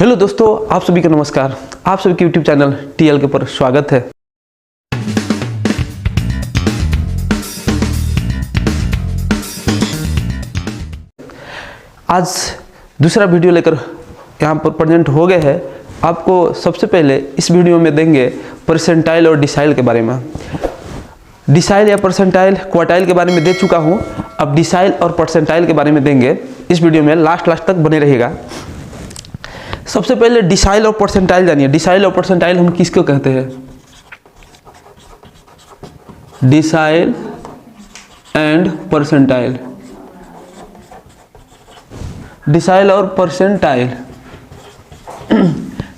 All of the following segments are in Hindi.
हेलो दोस्तों, आप सभी का नमस्कार। आप सभी के यूट्यूब चैनल टीएल के पर स्वागत है। आज दूसरा वीडियो लेकर यहाँ पर प्रेजेंट हो गए हैं। आपको सबसे पहले इस वीडियो में देंगे परसेंटाइल और डिसाइल के बारे में। डिसाइल या परसेंटाइल क्वार्टाइल के बारे में दे चुका हूँ, अब डिसाइल और परसेंटाइल के बारे में देंगे इस वीडियो में। लास्ट तक बने रहिएगा। सबसे पहले डिसाइल और परसेंटाइल जानिए। डिसाइल और परसेंटाइल हम किसको कहते हैं? Decile and percentile. डिसाइल और परसेंटाइल।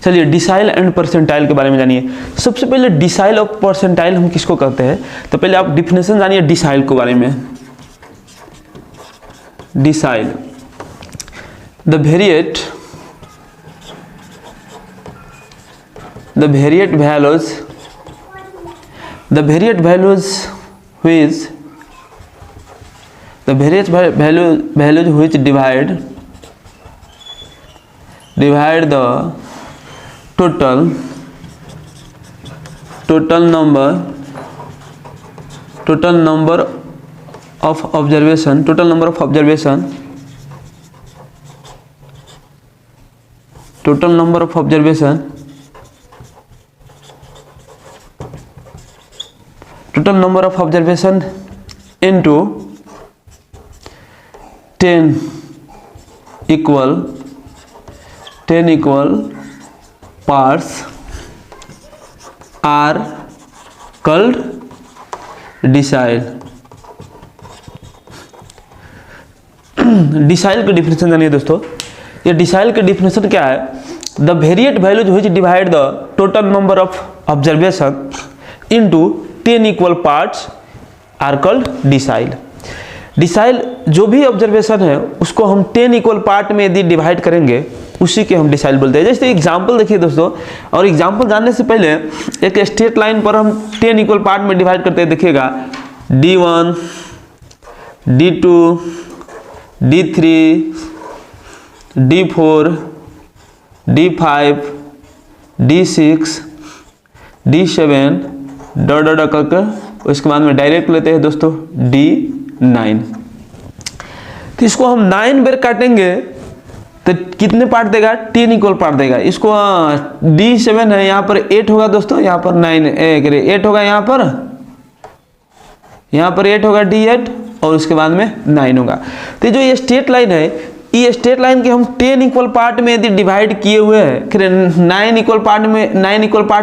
चलिए डिसाइल एंड परसेंटाइल के बारे में जानिए। सबसे पहले डिसाइल और परसेंटाइल हम किसको कहते हैं, तो पहले आप डिफिनेशन जानिए डिसाइल के बारे में। Decile, the variate values which divide the total number of observation into 10 equal parts are called decile. Decile का डिफिनेशन जानिए दोस्तों। ये डिसाइल का डिफिनेशन क्या है? The variate values which divide the total number of observation into 10 equal parts are called decile. Decile जो भी ऑब्जर्वेशन है उसको हम 10 इक्वल पार्ट में यदि डिवाइड करेंगे उसी के हम डिसाइल बोलते हैं। जैसे एग्जांपल देखिए दोस्तों, और एग्जांपल जानने से पहले एक स्ट्रेट लाइन पर हम 10 इक्वल पार्ट में डिवाइड करते हैं। देखिएगा D1, D2, D3, D4, D5, D6, D7 dot करके उसके बाद में डायरेक्ट लेते हैं दोस्तों D9। तो इसको हम 9 बार काटेंगे तो कितने पार्ट देगा? 10 इक्वल पार्ट देगा। इसको D7 है, यहाँ पर 8 होगा दोस्तों, यहाँ पर 9 8 होगा, यहाँ पर 8 होगा D8 और उसके बाद में 9 होगा। तो जो ये स्ट्रेट लाइन है, ये स्ट्रेट लाइन के हम 10 इक्वल पार्ट में यदि डिवाइड किए हुए हैं, फिर 9 इक्वल पार्ट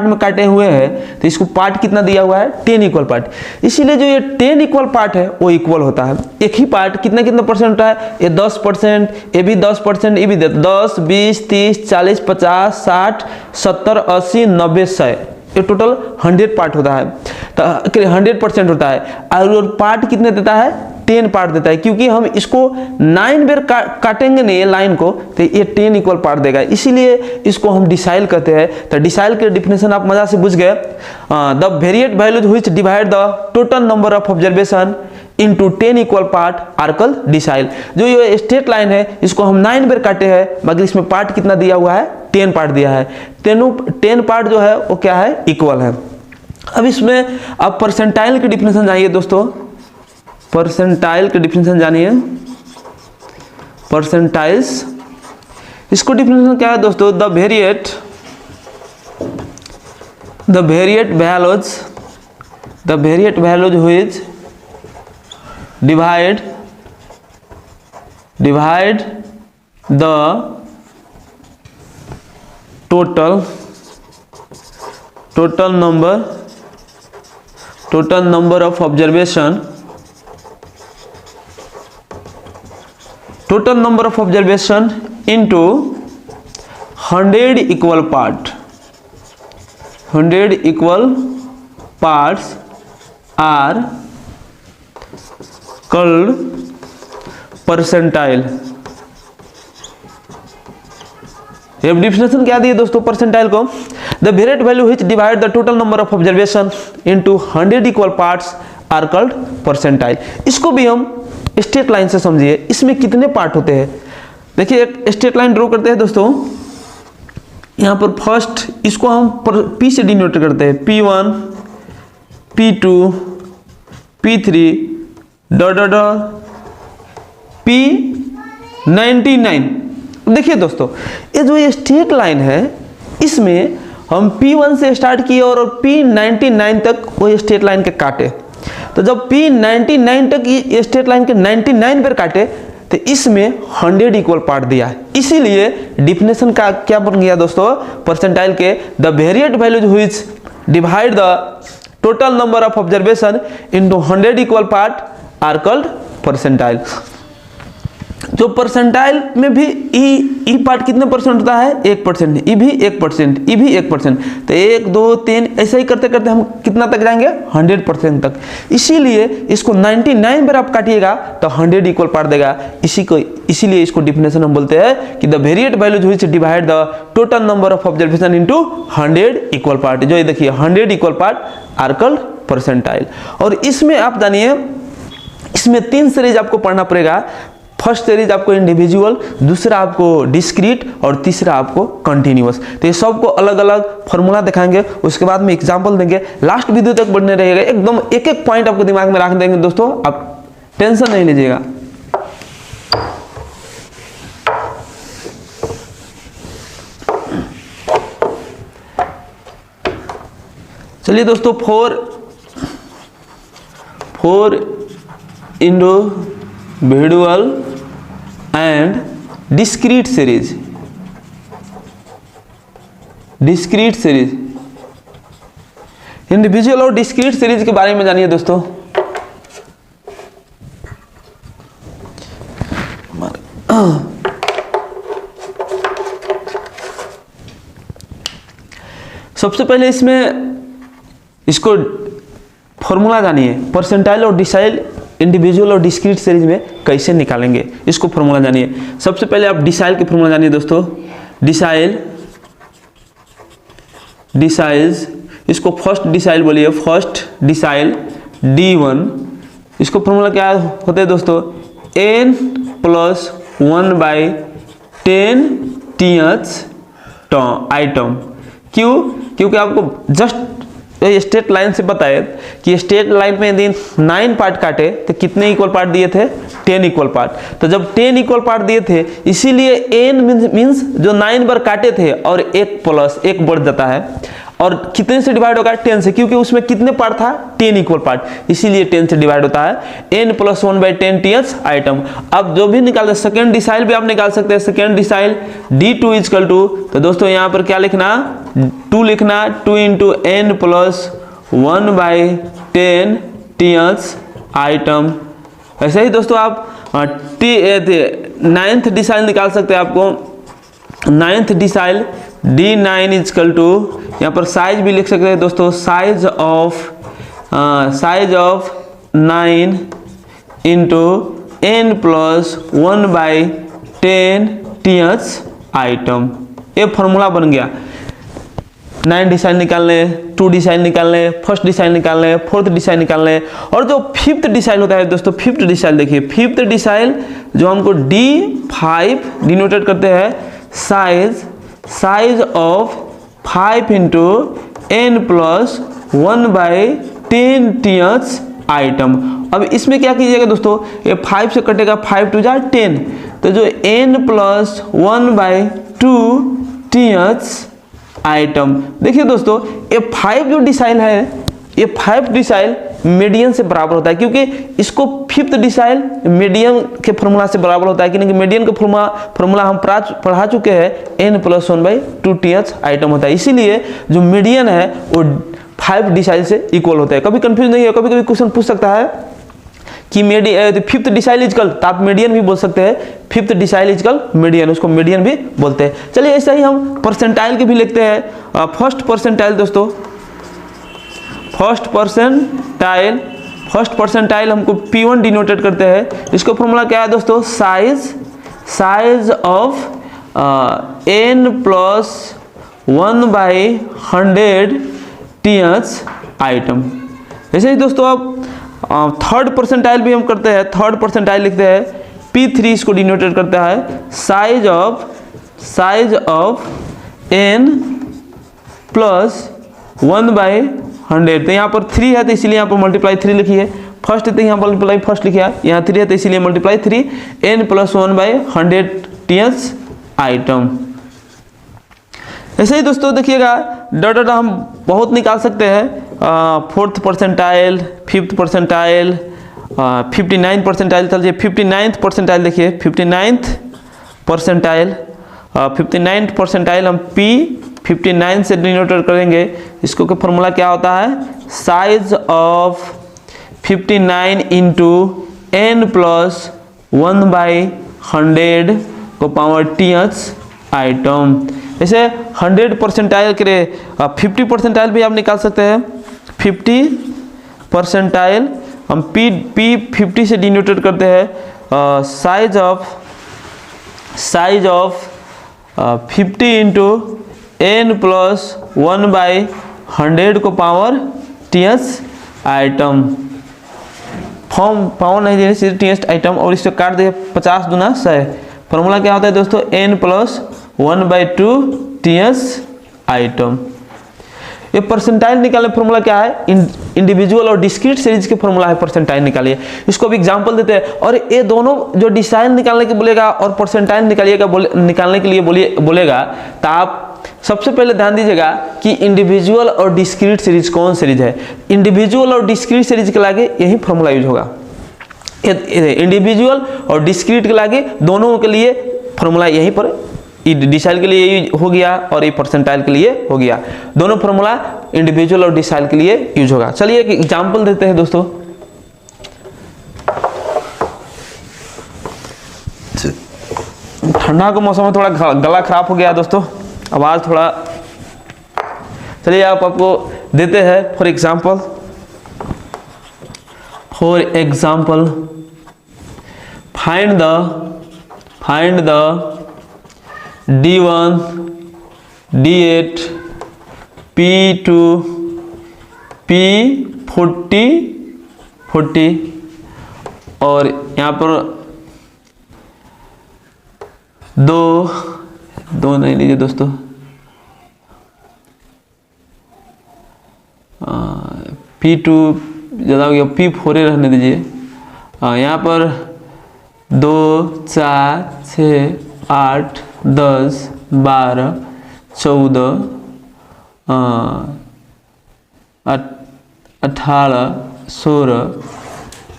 में काटे हुए हैं, तो इसको पार्ट कितना दिया हुआ है? 10 इक्वल पार्ट। इसीलिए जो ये 10 इक्वल पार्ट है वो इक्वल होता है। एक ही पार्ट कितना परसेंट होता है? ये 10%, ये भी 10%, ये भी 10, 20, 30, 40, 50, 60, 70, 80, 90, 100, ये टोटल 100 पार्ट होता है। तो 100% होता है। और पार्ट कितने देता है? 10 पार्ट देता है, क्योंकि हम इसको 9 बार काटेंगे नहीं ये लाइन को, तो ये 10 इक्वल पार्ट देगा। इसीलिए इसको हम डिसाइल कहते हैं। तो डिसाइल के डिफिनेशन आप मजा से बुझ गए। The variate values which divide the total number of observation into 10 equal part are called decile. जो ये स्ट्रेट लाइन है इसको हम 9 बार काटे हैं, मगर इसमें पार्ट कितना दिया हुआ है? 10 पार्ट दिया है। 10 पार्ट जो है वो क्या है? इक्वल है। अब इसमें आप परसेंटाइल की डिफिनेशन जानिए दोस्तों। परसेंटाइल की डिफिनेशन जानिए। परसेंटाइल्स, इसको डिफिनेशन क्या है दोस्तों? The variate values which divide the total number of observation into 100 equal parts are called percentile. ये डिफिनेशन क्या दिए दोस्तों परसेंटाइल को? The variate value which divide the total number of observation into 100 equal parts are called percentile. इसको भी हम स्ट्रेट लाइन से समझिए। इसमें कितने पार्ट होते हैं? देखिए एक स्ट्रेट लाइन ड्रॉ करते हैं दोस्तों। यहाँ पर फर्स्ट इसको हम P से डिनोट करते हैं, P1 P2 P3 dot dot P99। देखिए दोस्तों, ये जो ये स्ट्रेट लाइन है इसमें हम P1 से स्टार्ट किए और P99 तक वो स्ट्रेट लाइन के काटे। तो जब P99 तक ये स्ट्रेट लाइन के 99 पर काटे तो इसमें 100 इक्वल पार्ट दिया है। इसीलिए डिफिनेशन का क्या बन गया दोस्तों, परसेंटाइल के the variate values which divide the total number of observation into 100 equal part are called percentile. जो परसेंटाइल में भी ई पार्ट कितने परसेंट होता है, 1%, ई भी 1%, ई भी 1%। तो 1 2 3 ऐसा ही करते करते हम कितना तक जाएंगे, 100% तक। इसीलिए इसको 99 बार आप काटिएगा तो 100 इक्वल पार्ट देगा। इसीलिए इसको डिफिनेशन हम बोलते हैं कि the variate values which divide the total number of observation into 100 equal part. जो ये देखिए 100 equal part are called percentile. और इसमें आप जानिए, इसमें 3 सीरीज आपको पढ़ना पड़ेगा। फर्स्ट सीरीज आपको इंडिविजुअल, दूसरा आपको डिस्क्रीट और तीसरा आपको कंटिन्यूअस। तो ये सबको अलग अलग फॉर्मूला दिखाएंगे, उसके बाद में एग्जांपल देंगे। लास्ट वीडियो तक बढ़ने रहेगा, एकदम एक एक पॉइंट आपको दिमाग में रख देंगे दोस्तों, आप टेंशन नहीं लीजिएगा। चलिए दोस्तों, 4 individual and discrete series. Individual और डिस्क्रीट सीरीज के बारे में जानिए दोस्तों। सबसे पहले इसमें इसको फॉर्मूला जानिए, परसेंटाइल और डिसाइल इंडिविजुअल और डिस्क्रीट सीरीज में कैसे निकालेंगे, इसको फॉर्मूला जानिए। सबसे पहले आप डिसाइल की फॉर्मूला जानिए दोस्तों। डिसाइल्स, इसको फर्स्ट डिसाइल बोलिए, फर्स्ट डिसाइल D1। इसको फॉर्मूला क्या होता है दोस्तों, n + 1/10th आइटम। क्यों? क्योंकि आपको जस्ट स्ट्रेट लाइन से बताए कि स्ट्रेट लाइन में यदि 9 पार्ट काटे तो कितने इक्वल पार्ट दिए थे, 10 इक्वल पार्ट। तो जब 10 इक्वल पार्ट दिए थे, इसीलिए n मीन्स जो 9 बार काटे थे और 1 बढ़ जाता है। और कितने से डिवाइड होगा, 10 से, क्योंकि उसमें कितने पार्ट था, 10 इक्वल पार्ट, इसीलिए 10 से डिवाइड होता है। n + 1/10th item. अब जो भी निकालते, सेकेंड डिसाइल भी आप निकाल सकते हैं। सेकेंड डिसाइल D2 = तो दोस्तों यहाँ पर क्या लिखना, 2 लिखना, 2 × n + 1/10th आइटम। ऐसे ही दोस्तों आप 9th डिसाइल निकाल सकते हैं। आपको 9th डिसाइल D9 = यहाँ पर साइज भी लिख सकते हैं दोस्तों, size of 9 × n + 1/10th item. ये फॉर्मूला बन गया। 9 डिसाइल निकालने, 2 डिसाइल निकालने, फर्स्ट डिसाइल निकालने, 4th डिसाइल निकालने। और जो 5th डिसाइल होता है दोस्तों, 5th डिसाइल देखिए, 5th डिसाइल जो हमको D5 डिनोटेड करते हैं, size of 5 × n + 1/10th item. अब इसमें क्या कीजिएगा दोस्तों, ये 5 से कटेगा, 5 × 2 = 10। तो जो n + 1/2th आइटम। देखिए दोस्तों, ये 5 जो डिसाइल है, ये 5 डिसाइल मीडियन से बराबर होता है, क्योंकि इसको 5th डिसाइल मीडियन के फॉर्मूला से बराबर होता है। क्योंकि मीडियन का फॉर्मूला हम पढ़ा चुके हैं, n + 1/2th आइटम होता है। इसीलिए जो मीडियन है वो 5 डिसाइल से इक्वल होता है। कभी कंफ्यूज नहीं है, कभी कभी क्वेश्चन पूछ सकता है कि 5th डिसाइल इक्वल, तो आप मीडियन भी बोल सकते हैं। 5th डिसाइल इक्वल मीडियन, उसको मीडियन भी बोलते हैं। चलिए ऐसा ही हम परसेंटाइल के भी लिखते हैं। फर्स्ट परसेंटाइल दोस्तों, फर्स्ट परसेंटाइल हमको P1 डिनोटेड करते हैं। इसको फॉर्मूला क्या है दोस्तों, size of n + 1/100th item. ऐसे ही दोस्तों आप थर्ड परसेंटाइल भी हम करते हैं। थर्ड परसेंटाइल लिखते हैं, P3 इसको डिनोटेड करता है, साइज ऑफ n प्लस 1/100। तो यहाँ पर 3 है तो इसीलिए यहाँ पर मल्टीप्लाई 3 लिखी है। फर्स्ट है तो यहाँ मल्टीप्लाई फर्स्ट लिखा है, यहाँ 3 है तो इसीलिए multiply 3, n plus 1/100th item. ऐसे ही दोस्तों देखिएगा डाटा हम बहुत निकाल सकते हैं, 4th percentile, 5th percentile, 59 percentile. चलिए 59th परसेंटाइल देखिए, 59th परसेंटाइल, 59th परसेंटाइल हम P59 से डिनोट करेंगे। इसको का फॉर्मूला क्या होता है, size of 59 into n plus 1/100 को पावर th आइटम। ऐसे 100 परसेंटाइल के लिए 50 परसेंटाइल भी आप निकाल सकते हैं। 50 परसेंटाइल हम P50 से डिनोटेड करते हैं, size of 50 into n plus 1/100 को power th item. Form power नहीं देने से th आइटम, और इससे काट दिए 50 दूना 100। फॉर्मूला क्या होता है दोस्तों, n प्लस 1/2 th आइटम। ये परसेंटाइल निकालने फॉर्मूला क्या है, इंडिविजुअल और डिस्क्रीट सीरीज के फॉर्मूला है परसेंटाइल निकालिए। इसको भी एग्जांपल देते हैं। और ये दोनों जो डिसाइल निकालने के बोलेगा और परसेंटाइल निकालने के लिए बोलेगा, तो आप सबसे पहले ध्यान दीजिएगा कि इंडिविजुअल और डिस्क्रीट सीरीज कौन सीरीज है। इंडिविजुअल और डिस्क्रीट सीरीज के लागे यही फॉर्मूला यूज होगा। इंडिविजुअल और डिस्क्रीट के लागे दोनों के लिए फॉर्मूला यहीं पर, डिसाइल के लिए हो गया और ये परसेंटाइल के लिए हो गया। दोनों फॉर्मूला इंडिविजुअल और डिसाइल के लिए यूज होगा। चलिए एक एग्जांपल देते हैं दोस्तों। ठंडा के मौसम में थोड़ा गला खराब हो गया दोस्तों, आवाज थोड़ा। चलिए आपको देते हैं for example find the D1, D8, P2, P40 और यहाँ पर दो नहीं लीजिए दोस्तों, P2 ज़्यादा हो गया, P4 रहने दीजिए। यहाँ पर 2, 4, 6, 8, 10, 12, 14, 18, 16,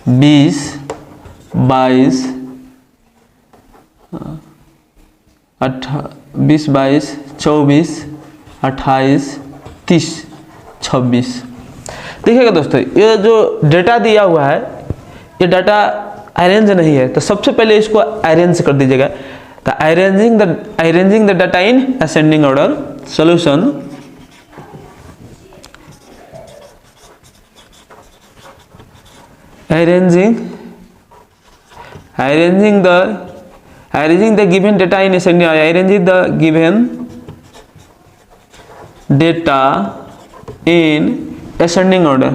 20, 22, 24, 28, 30, 26। देखिएगा दोस्तों, ये जो डेटा दिया हुआ है ये डाटा अरेंज नहीं है, तो सबसे पहले इसको अरेंज कर दीजिएगा। तो arranging the data in ascending order solution। arranging the given data in ascending order, arranging the given data in ascending order,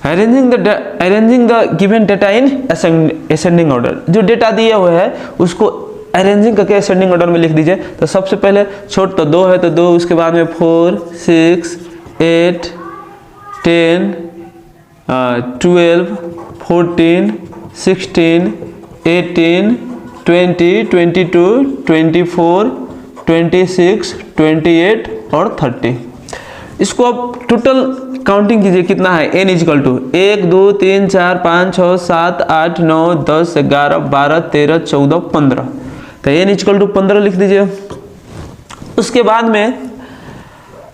arranging the given data in ascending order। जो डेटा दिए हुए है उसको अरेंजिंग करके असेंडिंग ऑर्डर में लिख दीजिए। तो सबसे पहले छोट तो 2 है तो 2, उसके बाद में 4, 6, 8, 10, 12, 14, 16, 18, 20, 22, 24, 26, 28 और 30। इसको आप टोटल काउंटिंग कीजिए कितना है, n इजिकल टू 1, 2, 3, 4, 5, 6, 7, 8, 9, 10, 11, 12, 13, 14, 15। तो n इजिकल टू 15 लिख दीजिए। उसके बाद में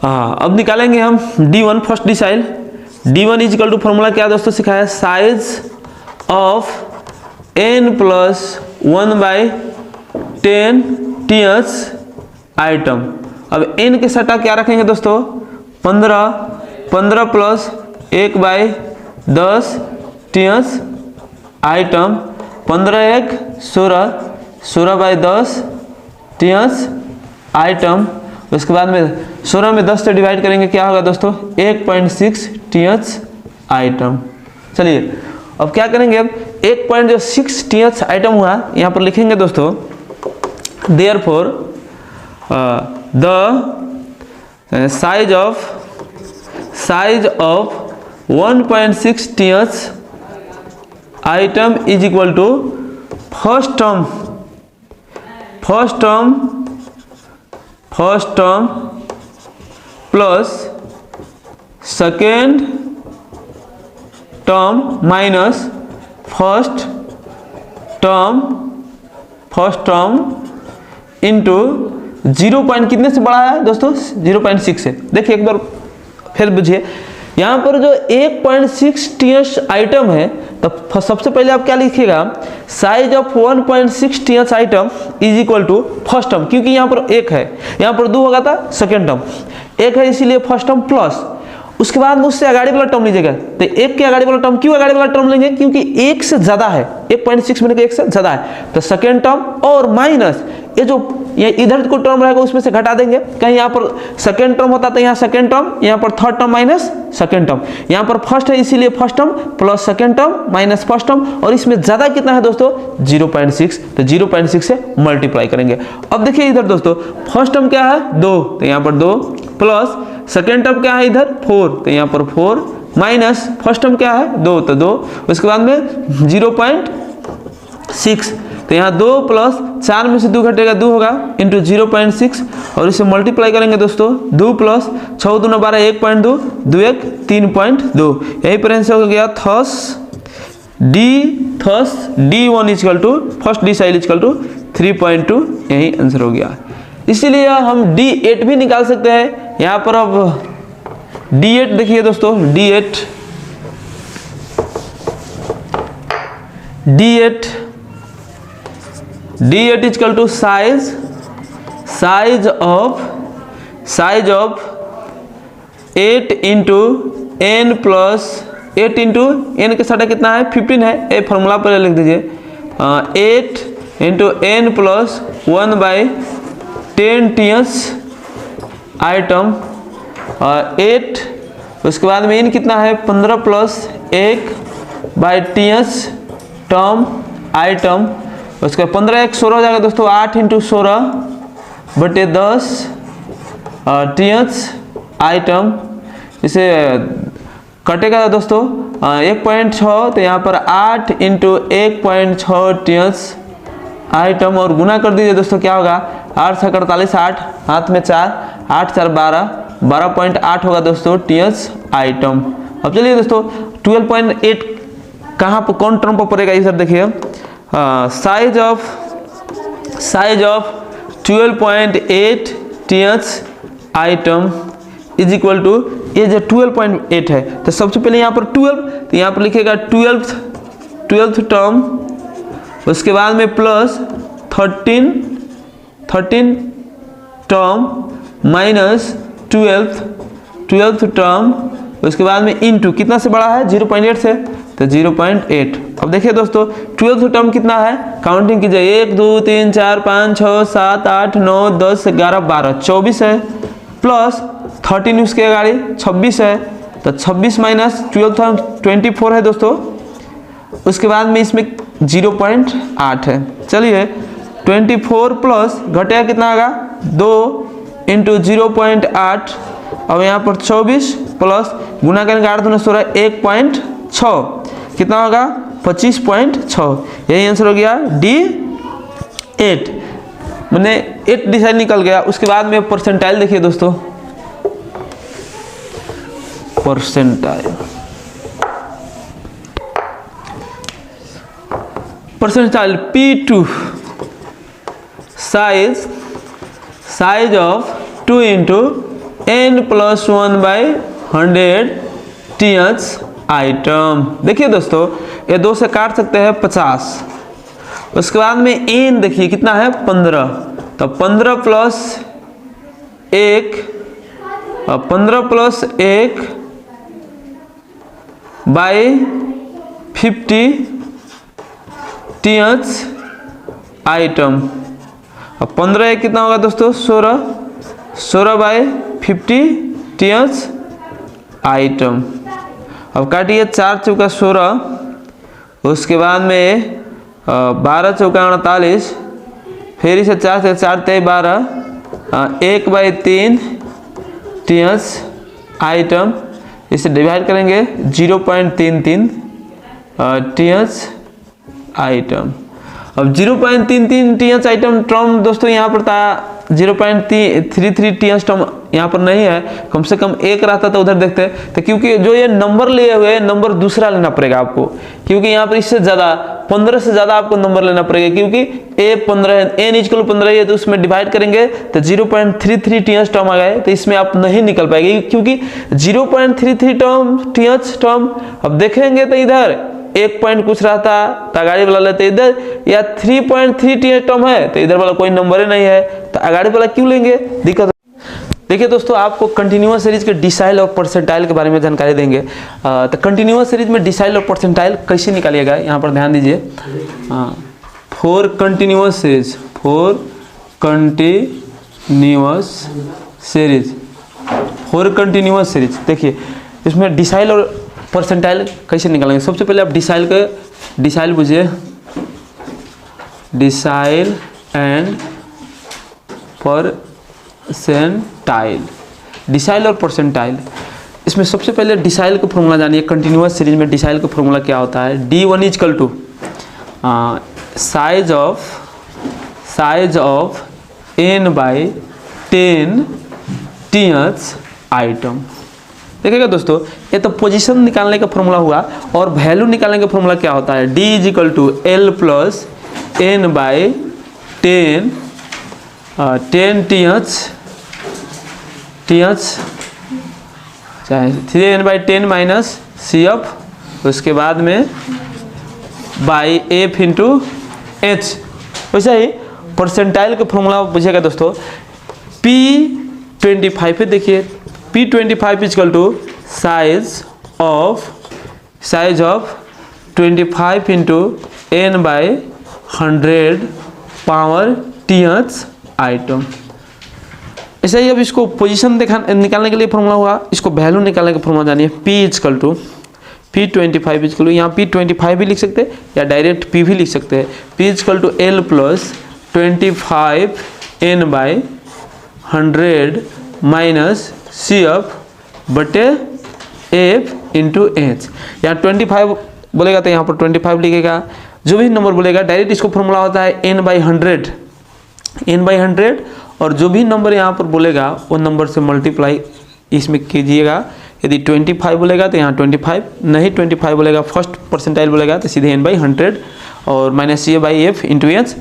अब निकालेंगे हम D1 first decile. D1 is equal to formula क्या दोस्तों सिखाया, size of n plus 1/10 th item. अब n के सटा क्या रखेंगे दोस्तों, 15 plus 1/10 th item, 15 1 16, 16/10 th item. उसके बाद में 16 में 10 से डिवाइड करेंगे, क्या होगा दोस्तों 1.6 th आइटम। चलिए अब क्या करेंगे, अब 1.6 TH आइटम हुआ, यहाँ पर लिखेंगे दोस्तों therefore the size of 1.6 TH item is equal to first term plus second term minus first term into 0 point कितने से बढ़ा है दोस्तों, 0.6 से। देखिए एक बार फिर बुझिए, यहाँ पर जो 1.6 TH आइटम है, तो सबसे पहले आप क्या लिखिएगा, size of 1.6 TH item is equal to first term, क्योंकि यहाँ पर 1 है, यहाँ पर 2 होगा था सेकेंड टर्म, 1 है इसीलिए फर्स्ट टर्म प्लस उसके बाद में उससे आगाड़ी वाला टर्म लीजिएगा। तो 1 के आगाड़ी वाला टर्म, क्यों आगाड़ी वाला टर्म लेंगे, क्योंकि 1 से ज्यादा है, 1.6 मैंने 1 से ज्यादा है, तो सेकेंड टर्म और माइनस ये इधर को टर्म रहेगा उसमें से घटा देंगे। कहीं यहाँ पर सेकेंड टर्म होता तो यहाँ सेकेंड टर्म, यहाँ पर third term minus second term, यहाँ पर फर्स्ट है इसीलिए first term plus second term minus first term, और इसमें ज्यादा कितना है दोस्तों 0.6, तो 0.6 से मल्टीप्लाई करेंगे। अब देखिए इधर दोस्तों फर्स्ट टर्म क्या है 2, तो यहाँ पर 2 प्लस सेकेंड टर्म क्या है इधर 4, तो यहाँ पर 4 माइनस फर्स्ट टर्म क्या है 2, तो 2, उसके बाद में 0.6, तो यहाँ 2 प्लस 4 में से 2 घटेगा 2 होगा इंटू 0.6, और इसे मल्टीप्लाई करेंगे दोस्तों 2 प्लस 6 दूना 12 1.2, 2 1 3.2, यही पर आंसर हो गया। Thus D1 equal to first decile equal to 3.2, यही आंसर हो गया। इसीलिए हम D8 भी निकाल सकते हैं। यहाँ पर अब D8 देखिए दोस्तों, D8 equal to size of 8 into n plus 8 into n के साथ कितना है 15 है, ये फॉर्मूला पर लिख दीजिए, 8 into n plus 1/10 TH item, और 8 उसके बाद में n कितना है 15 प्लस 1/TH टर्म आइटम, उसका 15 1 16 हो जाएगा दोस्तों, 8 इंटू 16/10 TH आइटम, इसे कटेगा दोस्तों 1.6, तो यहाँ पर 8 इंटू 1.6 TH आइटम, और गुना कर दीजिए दोस्तों क्या होगा 8 6 48, 8 हाथ में 4, 8 4 12.8 होगा दोस्तों TH आइटम। अब चलिए दोस्तों 12.8 कहाँ पर कौन टर्म पर पड़ेगा इधर देखिए, size of 12.8 TH item is equal to, ये जो 12.8 है, तो सबसे पहले यहाँ पर 12, तो यहाँ पर लिखेगा 12th टर्म, उसके बाद में plus 13 term minus 12th term, उसके बाद में इनटू कितना से बड़ा है 0.8 से, तो 0.8। अब देखिए दोस्तों 12th टर्म कितना है, काउंटिंग कीजिए 1 2 3 4 5 6 7 8 9 10 11 12 24 है, प्लस 13 उसके आगे 26 है, तो 26 माइनस 12 24 है दोस्तों, उसके बाद में इसमें 0.8 है। चलिए 24 प्लस घटेगा कितना आएगा 2 इंटू 0.8, अब यहाँ पर 24 प्लस गुना करेंगे 8 दूना 16 1.6, कितना होगा 25.6, यही आंसर हो गया D8, मैंने 8 डिसाइड निकल गया। उसके बाद में परसेंटाइल देखिए दोस्तों, percentile P2 size of 2 into n plus 1/100 TH item. देखिए दोस्तों ये 2 से काट सकते हैं 50, उसके बाद में n देखिए कितना है 15, तो 15 प्लस 1 बाई 50 TH आइटम, अब 15 एक कितना होगा दोस्तों 16 बाई 50 TH आइटम। अब काटिए 4 चौका 16, उसके बाद में 12 चौका 48, फिर इसे 4 से 4 तेई 12, 1/3 टीएच आइटम, इसे डिवाइड करेंगे 0.33 टीएच आइटम। अब 0.33 टीएच आइटम टर्म दोस्तों यहाँ पर था 0.33 टीएच टर्म यहाँ पर नहीं है, कम से कम एक रहता तो उधर देखते। तो क्योंकि जो ये नंबर लिए हुए नंबर दूसरा लेना पड़ेगा आपको, क्योंकि यहाँ पर इससे ज़्यादा 15 से ज़्यादा आपको नंबर लेना पड़ेगा, क्योंकि a 15 है, n = 15 है, तो उसमें डिवाइड करेंगे तो 0.33 टीएच टर्म आ गए, तो इसमें आप नहीं निकल पाएंगे, क्योंकि 0.33 टीएच टर्म अब देखेंगे तो इधर 1 पॉइंट कुछ रहता तो अगाड़ी वाला लेते इधर, या 3.3 टीएच टर्म है तो इधर वाला कोई नंबर ही नहीं है, तो अगाड़ी वाला क्यों लेंगे, दिक्कत। देखिए दोस्तों, आपको कंटिन्यूअस सीरीज के डिसाइल और परसेंटाइल के बारे में जानकारी देंगे। तो कंटिन्यूअस सीरीज में डिसाइल और परसेंटाइल कैसे निकालिएगा, यहाँ पर ध्यान दीजिए। फॉर कंटिन्यूअस सीरीज देखिए, इसमें डिसाइल और परसेंटाइल कैसे निकालेंगे। सबसे पहले आप डिसाइल बुझिए, डिसाइल एंड परसेंटाइल, डिसाइल और परसेंटाइल। इसमें सबसे पहले डिसाइल का फॉर्मूला जानिए। कंटिन्यूअस सीरीज में डिसाइल का फॉर्मूला क्या होता है, D1 = size of n/10 TH item. देखिएगा दोस्तों, ये तो पोजीशन निकालने का फॉर्मूला हुआ, और वैल्यू निकालने का फॉर्मूला क्या होता है, D = L + n/10 10 टीएच चाहे 3n/10 - CF, उसके बाद में बाई F × H। वैसे ही परसेंटाइल का फॉर्मूला पूछेगा दोस्तों, P25 पे देखिए, P25 = size of 25 × n/100 power th item. ऐसा ही अब इसको पोजीशन निकालने के लिए फॉर्मूला हुआ, इसको वैल्यू निकालने का फॉर्मूला जानिए। P25 यहाँ P25 भी लिख सकते हैं या डायरेक्ट P भी लिख सकते हैं। P = L + 25 n/100 - CF बटे F × H। यहाँ 25 बोलेगा तो यहाँ पर 25 लिखेगा, जो भी नंबर बोलेगा डायरेक्ट इसको फॉर्मूला होता है n/100, और जो भी नंबर यहाँ पर बोलेगा वो नंबर से मल्टीप्लाई इसमें कीजिएगा। यदि 25 बोलेगा तो यहाँ 25, नहीं 25 बोलेगा फर्स्ट परसेंटाइल बोलेगा तो सीधे n/100 और -CF/F × H,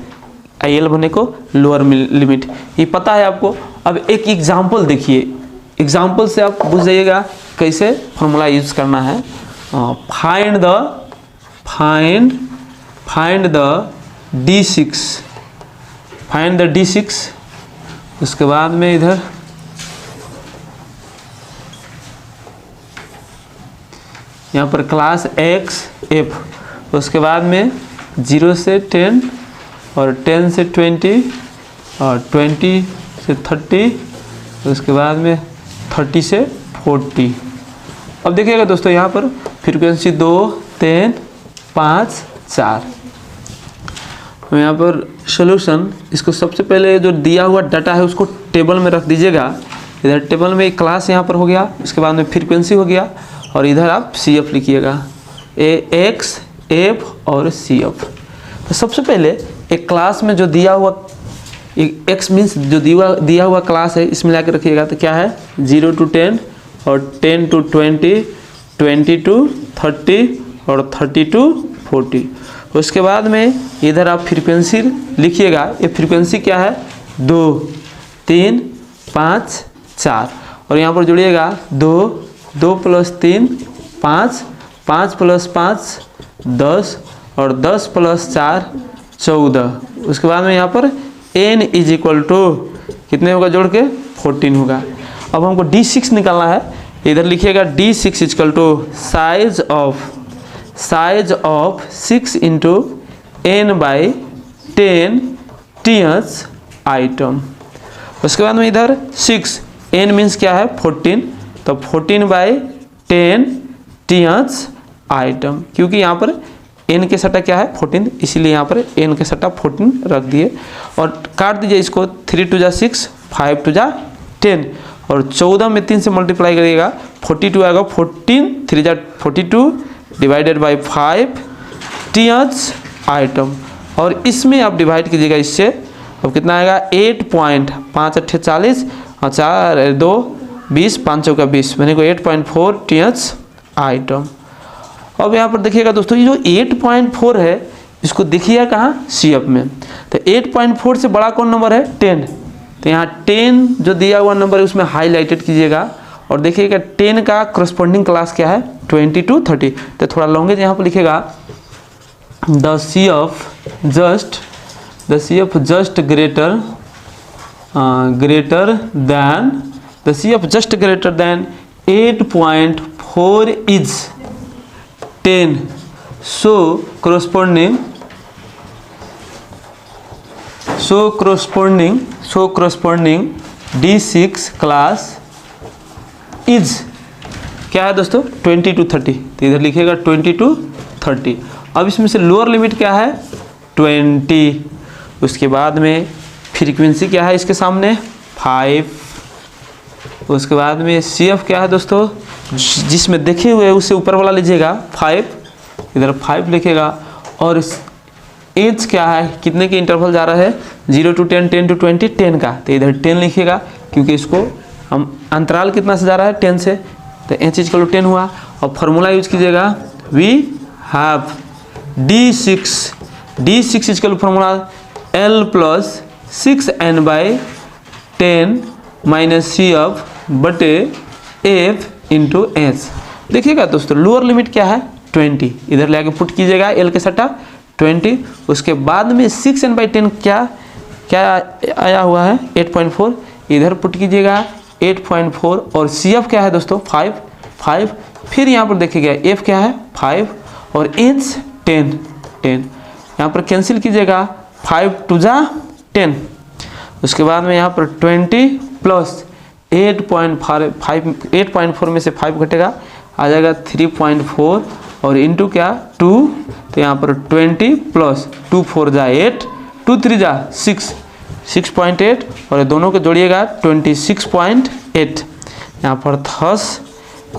IL होने को लोअर लिमिट, ये पता है आपको। अब एक एग्जाम्पल देखिए, एग्जाम्पल से आप बुझ जाइएगा कैसे फॉर्मूला यूज करना है। फाइंड द D6, उसके बाद में इधर यहाँ पर क्लास X F, उसके बाद में 0 से 10 और 10 से 20 और 20 से 30, उसके बाद में 30 से 40। अब देखिएगा दोस्तों, यहाँ पर फ्रीक्वेंसी 2, 3, 5, 4। यहाँ पर सॉल्यूशन, इसको सबसे पहले जो दिया हुआ डाटा है उसको टेबल में रख दीजिएगा। इधर टेबल में एक क्लास यहाँ पर हो गया, इसके बाद में फ्रीक्वेंसी हो गया, और इधर आप CF लिखिएगा, X F और CF। तो सबसे पहले एक क्लास में जो दिया हुआ X मीन्स जो दिया हुआ क्लास है, इसमें लाके रखिएगा। तो क्या है, 0 to 10 और 10 to 20, 20 to 30 और 30 to 40। उसके बाद में इधर आप फ्रीक्वेंसी लिखिएगा। ये फ्रीक्वेंसी क्या है, 2, 3, 5, 4, और यहाँ पर जोड़िएगा 2, 2 + 3 5, 5 + 5 10, और 10 + 4 14। उसके बाद में यहाँ पर n = कितने होगा जोड़ के, 14 होगा। अब हमको D6 निकालना है। इधर लिखिएगा D6 = size of 6 × n/10 TH item. उसके बाद में इधर 6, n मीन्स क्या है, 14, तो 14/10 टीएच आइटम, क्योंकि यहाँ पर n के सट्टा क्या है 14, इसीलिए यहाँ पर n के सट्टा 14 रख दिए और काट दीजिए इसको। 3 2 जा 6, 5 2 जा 10 और 14 में 3 से मल्टीप्लाई करिएगा 42 आएगा। 14 3 जा 42 डिवाइडेड बाई 5 टीएच आइटम और इसमें आप डिवाइड कीजिएगा इससे, अब कितना आएगा 8.5 8 40 और 4 2 20 5 चौका 20 मैंने को 8.4 टीएच आइटम। अब यहाँ पर देखिएगा दोस्तों ये जो 8.4 है इसको देखिएगा कहाँ CF में, तो 8.4 से बड़ा कौन नंबर है 10, तो यहाँ 10 जो दिया हुआ नंबर है उसमें हाईलाइटेड कीजिएगा और देखिएगा 10 का करस्पॉन्डिंग क्लास क्या है 20 to 30, तो थोड़ा लॉन्गेज यहाँ पर लिखेगा the CF just greater than 8.4 is 10, so corresponding D6 class is क्या है दोस्तों 20 to 30, तो इधर लिखिएगा 20 to 30। अब इसमें से लोअर लिमिट क्या है 20, उसके बाद में फ्रीक्वेंसी क्या है इसके सामने 5, उसके बाद में CF क्या है दोस्तों जिसमें देखे हुए उससे ऊपर वाला लीजिएगा 5, इधर 5 लिखेगा और एज क्या है कितने के इंटरवल जा रहा है 0 to 10 10 to 20 10 का, तो इधर 10 लिखिएगा क्योंकि इसको हम अंतराल कितना से जा रहा है 10 से, तो एच इज इक्वल टू 10 हुआ और फॉर्मूला यूज कीजिएगा we have D6 is equal formula L + 6n/10 - CF बटे F × H। देखिएगा दोस्तों लोअर लिमिट क्या है 20, इधर ले आके पुट कीजिएगा L के सट्टा 20, उसके बाद में 6n/10 क्या आया हुआ है 8.4, इधर पुट कीजिएगा 8.4 और CF क्या है दोस्तों 5, फिर यहाँ पर देखिएगा F क्या है 5 और H 10, यहाँ पर कैंसिल कीजिएगा 5 2 जा 10, उसके बाद में यहाँ पर 20 प्लस 8.4 में से 5 घटेगा आ जाएगा 3.4 और इंटू क्या 2, तो यहाँ पर 20 प्लस 2 4 जा 8 2 3 जा 6.8 और दोनों को जोड़िएगा 26.8, यहाँ पर थस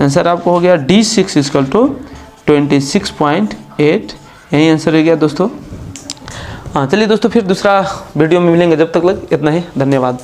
आंसर आपको हो गया D6 इक्वल टू 26.8, यही आंसर हो गया दोस्तों। हाँ चलिए दोस्तों फिर दूसरा वीडियो में मिलेंगे, जब तक लग इतना ही, धन्यवाद।